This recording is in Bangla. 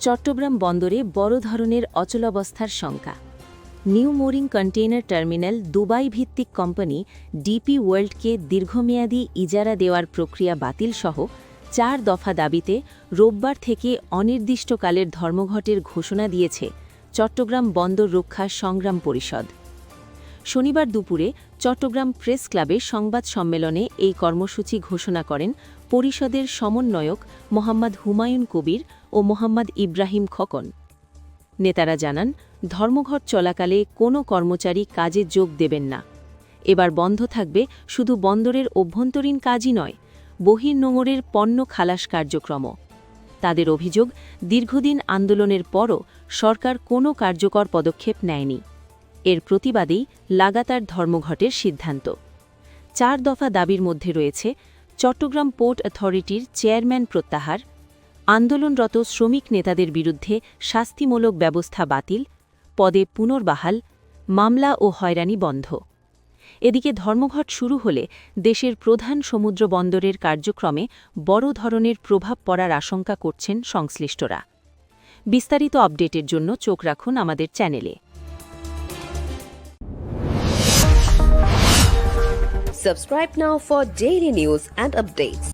চট্টগ্রাম বন্দরে বড় ধরনের অচলাবস্থার শঙ্কা। New mooring container terminal Dubai ভিত্তিক কোম্পানি ডিপি ওয়ার্ল্ডকে দীর্ঘমেয়াদী ইজারা দেওয়ার প্রক্রিয়া বাতিলসহ ৪ দফা দাবিতে রোববার থেকে অনির্দিষ্টকালের ধর্মঘটের ঘোষণা দিয়েছে চট্টগ্রাম বন্দর রক্ষা সংগ্রাম পরিষদ। শনিবার দুপুরে চট্টগ্রাম প্রেস ক্লাবে সংবাদ সম্মেলনে এই কর্মসূচি ঘোষণা করেন পরিষদের সমন্বয়ক মোহাম্মদ হুমায়ুন কবির ও মোহাম্মদ ইব্রাহিম খোকন। নেতারা জানান, ধর্মঘট চলাকালে কোনো কর্মচারী কাজে যোগ দেবেন না। এবার বন্ধ থাকবে শুধু বন্দরের অভ্যন্তরীণ কাজই নয়, বহির্নোঙরের পণ্য খালাস কার্যক্রমও। তাদের অভিযোগ, দীর্ঘদিন আন্দোলনের পরও সরকার কোনো কার্যকর পদক্ষেপ নেয়নি। এর প্রতিবাদেই লাগাতার ধর্মঘটের সিদ্ধান্ত। ৪ দফা দাবির মধ্যে রয়েছে চট্টগ্রাম পোর্ট অথরিটির চেয়ারম্যান প্রত্যাহার, আন্দোলনরত শ্রমিক নেতাদের বিরুদ্ধে শাস্তিমূলক ব্যবস্থা বাতিল, পদে পুনর্বহাল, মামলা ও হয়রানি বন্ধ। এদিকে ধর্মঘট শুরু হলে দেশের প্রধান সমুদ্র বন্দরের কার্যক্রমে বড় ধরনের প্রভাব পড়ার আশঙ্কা করছেন সংশ্লিষ্টরা। বিস্তারিত আপডেটের জন্য চোখ রাখুন আমাদের চ্যানেলে। Subscribe now for daily news and updates.